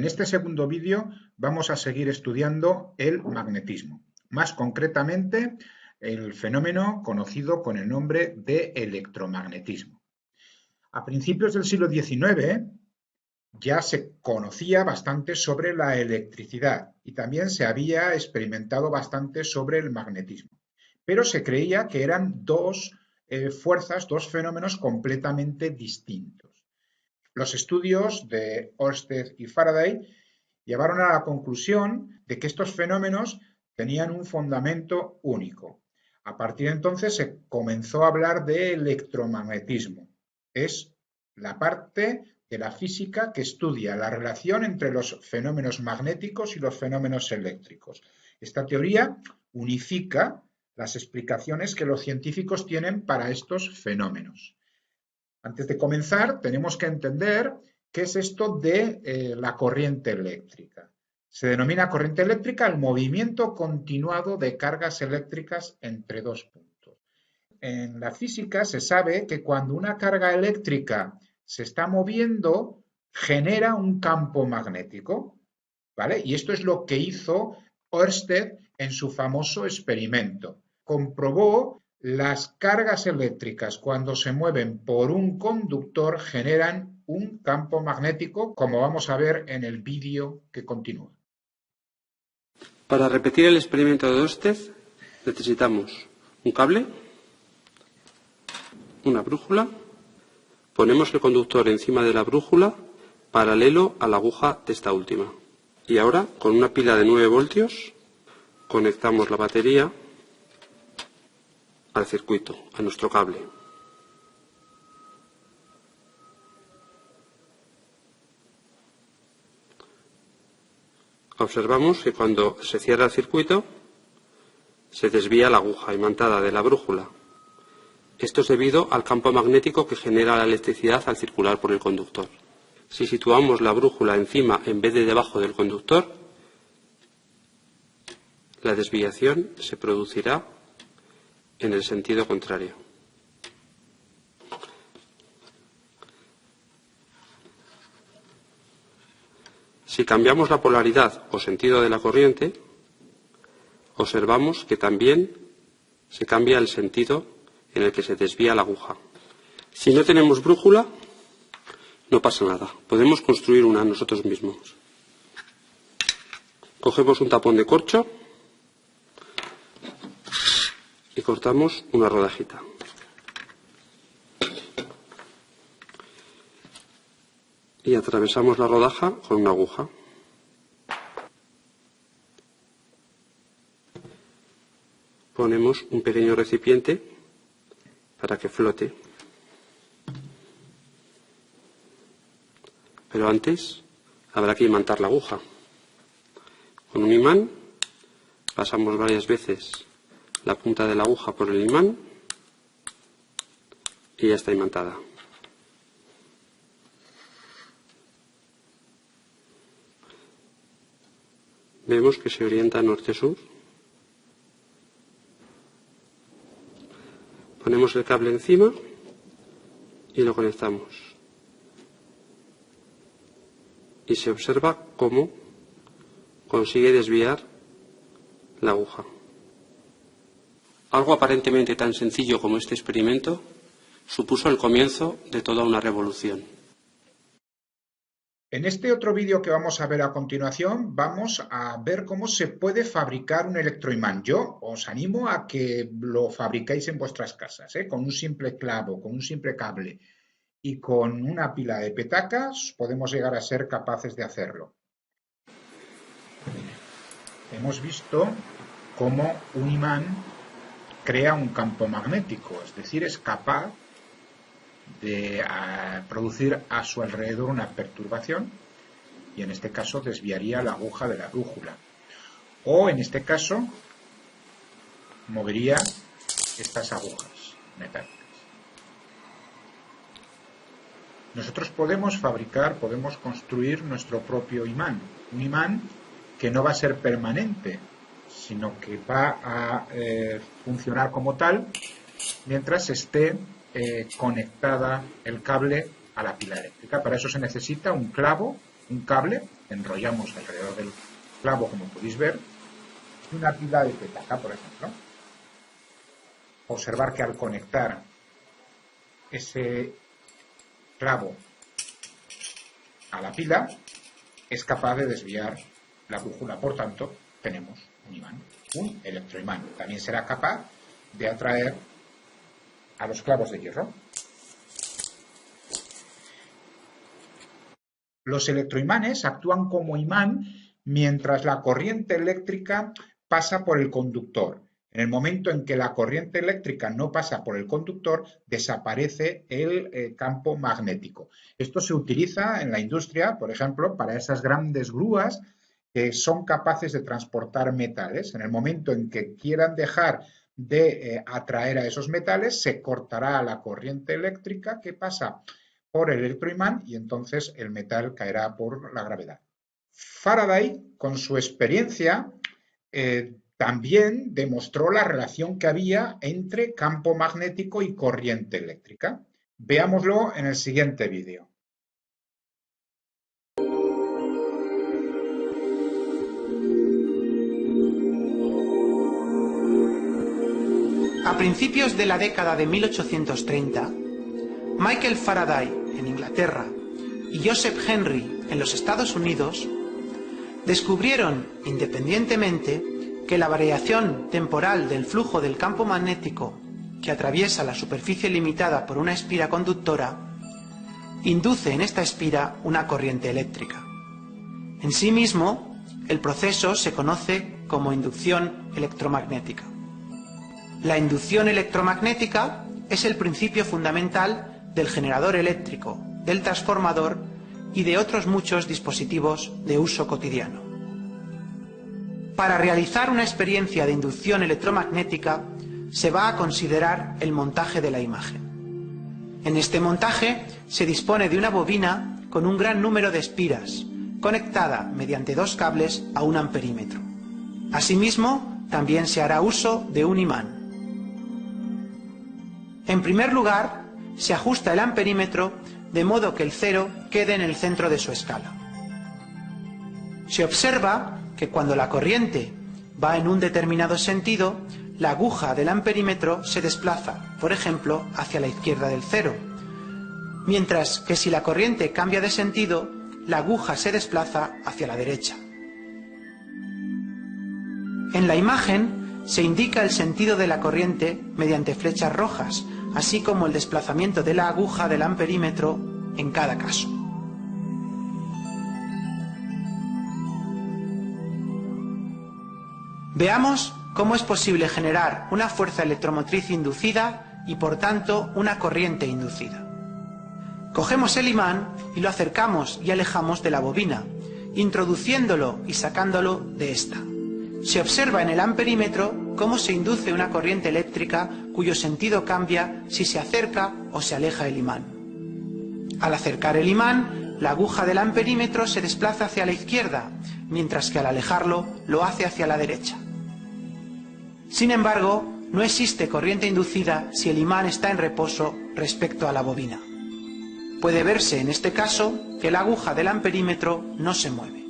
En este segundo vídeo vamos a seguir estudiando el magnetismo, más concretamente el fenómeno conocido con el nombre de electromagnetismo. A principios del siglo XIX ya se conocía bastante sobre la electricidad y también se había experimentado bastante sobre el magnetismo, pero se creía que eran dos fuerzas, dos fenómenos completamente distintos. Los estudios de Ørsted y Faraday llevaron a la conclusión de que estos fenómenos tenían un fundamento único. A partir de entonces se comenzó a hablar de electromagnetismo. Es la parte de la física que estudia la relación entre los fenómenos magnéticos y los fenómenos eléctricos. Esta teoría unifica las explicaciones que los científicos tienen para estos fenómenos. Antes de comenzar, tenemos que entender qué es esto de la corriente eléctrica. Se denomina corriente eléctrica el movimiento continuado de cargas eléctricas entre dos puntos. En la física se sabe que cuando una carga eléctrica se está moviendo, genera un campo magnético, ¿vale? Y esto es lo que hizo Ørsted en su famoso experimento. Comprobó las cargas eléctricas cuando se mueven por un conductor generan un campo magnético, como vamos a ver en el vídeo que continúa. Para repetir el experimento de Ørsted necesitamos un cable, una brújula, ponemos el conductor encima de la brújula paralelo a la aguja de esta última. Y ahora, con una pila de 9 voltios, conectamos la batería al circuito, a nuestro cable. Observamos que cuando se cierra el circuito, se desvía la aguja imantada de la brújula. Esto es debido al campo magnético que genera la electricidad al circular por el conductor. Si situamos la brújula encima en vez de debajo del conductor, la desviación se producirá en el sentido contrario. Si cambiamos la polaridad o sentido de la corriente, observamos que también se cambia el sentido en el que se desvía la aguja. Si no tenemos brújula, no pasa nada. Podemos construir una nosotros mismos. Cogemos un tapón de corcho y cortamos una rodajita. Y atravesamos la rodaja con una aguja. Ponemos un pequeño recipiente para que flote. Pero antes habrá que imantar la aguja. Con un imán pasamos varias veces la punta de la aguja por el imán y ya está imantada. Vemos que se orienta norte-sur. Ponemos el cable encima y lo conectamos. Y se observa cómo consigue desviar la aguja. Algo aparentemente tan sencillo como este experimento supuso el comienzo de toda una revolución. En este otro vídeo que vamos a ver a continuación, vamos a ver cómo se puede fabricar un electroimán. Yo os animo a que lo fabricáis en vuestras casas, con un simple clavo, con un simple cable y con una pila de petacas podemos llegar a ser capaces de hacerlo. Hemos visto cómo un imán crea un campo magnético, es decir, es capaz de producir a su alrededor una perturbación y en este caso desviaría la aguja de la brújula o en este caso movería estas agujas metálicas. Nosotros podemos fabricar, podemos construir nuestro propio imán, un imán que no va a ser permanente, sino que va a funcionar como tal mientras esté conectada el cable a la pila eléctrica. Para eso se necesita un clavo un cable, enrollamos alrededor del clavo, como podéis ver, y una pila de petaca, por ejemplo. Observar que al conectar ese clavo a la pila es capaz de desviar la brújula, por tanto tenemos un imán, un electroimán. También será capaz de atraer a los clavos de hierro. Los electroimanes actúan como imán mientras la corriente eléctrica pasa por el conductor. En el momento en que la corriente eléctrica no pasa por el conductor, desaparece el campo magnético. Esto se utiliza en la industria, por ejemplo, para esas grandes grúas que son capaces de transportar metales. En el momento en que quieran dejar de atraer a esos metales, se cortará la corriente eléctrica que pasa por el electroimán y entonces el metal caerá por la gravedad. Faraday, con su experiencia, también demostró la relación que había entre campo magnético y corriente eléctrica. Veámoslo en el siguiente vídeo. A principios de la década de 1830, Michael Faraday, en Inglaterra, y Joseph Henry, en los Estados Unidos, descubrieron independientemente que la variación temporal del flujo del campo magnético que atraviesa la superficie limitada por una espira conductora induce en esta espira una corriente eléctrica. En sí mismo, el proceso se conoce como inducción electromagnética. La inducción electromagnética es el principio fundamental del generador eléctrico, del transformador y de otros muchos dispositivos de uso cotidiano. Para realizar una experiencia de inducción electromagnética se va a considerar el montaje de la imagen. En este montaje se dispone de una bobina con un gran número de espiras, conectada mediante dos cables a un amperímetro. Asimismo, también se hará uso de un imán. En primer lugar, se ajusta el amperímetro de modo que el cero quede en el centro de su escala. Se observa que cuando la corriente va en un determinado sentido, la aguja del amperímetro se desplaza, por ejemplo, hacia la izquierda del cero, mientras que si la corriente cambia de sentido, la aguja se desplaza hacia la derecha. En la imagen se indica el sentido de la corriente mediante flechas rojas, así como el desplazamiento de la aguja del amperímetro en cada caso. Veamos cómo es posible generar una fuerza electromotriz inducida y, por tanto, una corriente inducida. Cogemos el imán y lo acercamos y alejamos de la bobina, introduciéndolo y sacándolo de esta. Se observa en el amperímetro cómo se induce una corriente eléctrica cuyo sentido cambia si se acerca o se aleja el imán. Al acercar el imán, la aguja del amperímetro se desplaza hacia la izquierda, mientras que al alejarlo lo hace hacia la derecha. Sin embargo, no existe corriente inducida si el imán está en reposo respecto a la bobina. Puede verse en este caso que la aguja del amperímetro no se mueve.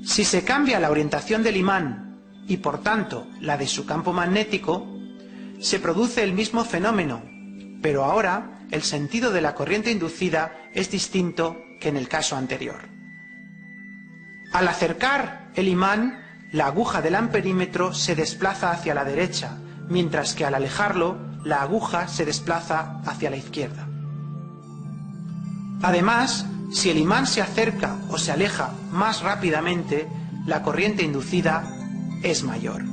Si se cambia la orientación del imán y por tanto la de su campo magnético, se produce el mismo fenómeno, pero ahora el sentido de la corriente inducida es distinto que en el caso anterior. Al acercar el imán, la aguja del amperímetro se desplaza hacia la derecha, mientras que al alejarlo, la aguja se desplaza hacia la izquierda. Además, si el imán se acerca o se aleja más rápidamente, la corriente inducida es mayor.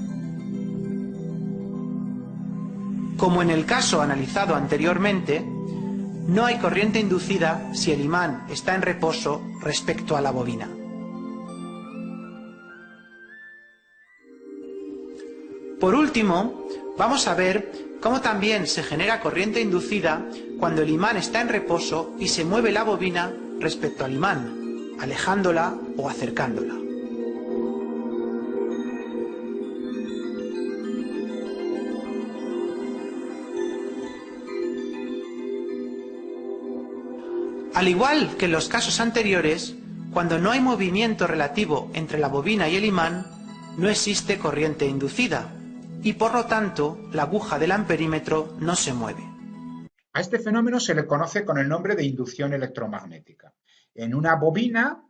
Como en el caso analizado anteriormente, no hay corriente inducida si el imán está en reposo respecto a la bobina. Por último, vamos a ver cómo también se genera corriente inducida cuando el imán está en reposo y se mueve la bobina respecto al imán, alejándola o acercándola. Al igual que en los casos anteriores, cuando no hay movimiento relativo entre la bobina y el imán, no existe corriente inducida y por lo tanto la aguja del amperímetro no se mueve. A este fenómeno se le conoce con el nombre de inducción electromagnética. En una bobina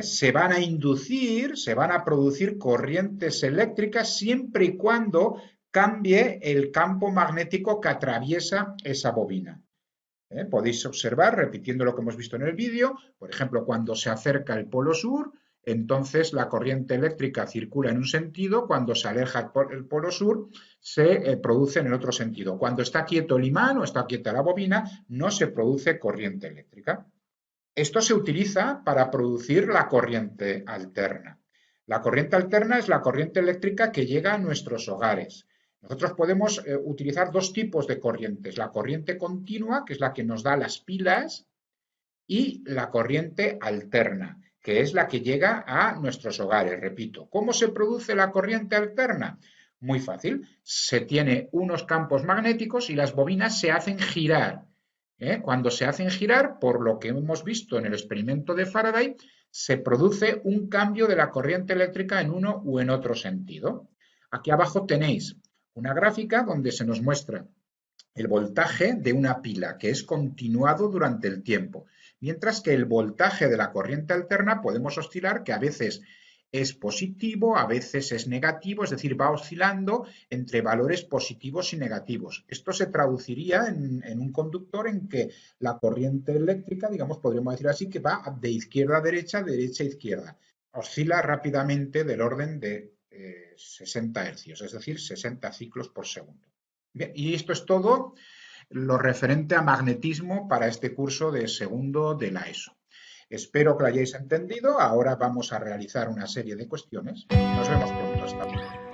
se van a inducir, se van a producir corrientes eléctricas siempre y cuando cambie el campo magnético que atraviesa esa bobina. Podéis observar, repitiendo lo que hemos visto en el vídeo, por ejemplo, cuando se acerca el polo sur, entonces la corriente eléctrica circula en un sentido, cuando se aleja el polo sur, se produce en el otro sentido. Cuando está quieto el imán o está quieta la bobina, no se produce corriente eléctrica. Esto se utiliza para producir la corriente alterna. La corriente alterna es la corriente eléctrica que llega a nuestros hogares. Nosotros podemos utilizar dos tipos de corrientes, la corriente continua, que es la que nos da las pilas, y la corriente alterna, que es la que llega a nuestros hogares. Repito, ¿cómo se produce la corriente alterna? Muy fácil, se tiene unos campos magnéticos y las bobinas se hacen girar. Cuando se hacen girar, por lo que hemos visto en el experimento de Faraday, se produce un cambio de la corriente eléctrica en uno u en otro sentido. Aquí abajo tenéis una gráfica donde se nos muestra el voltaje de una pila que es continuado durante el tiempo, mientras que el voltaje de la corriente alterna podemos oscilar, que a veces es positivo, a veces es negativo, es decir, va oscilando entre valores positivos y negativos. Esto se traduciría en un conductor en que la corriente eléctrica, digamos, podríamos decir así, que va de izquierda a derecha a izquierda. Oscila rápidamente del orden de 60 hercios, es decir, 60 ciclos por segundo. Bien, y esto es todo lo referente a magnetismo para este curso de segundo de la ESO. Espero que lo hayáis entendido. Ahora vamos a realizar una serie de cuestiones. Nos vemos pronto. Hasta luego.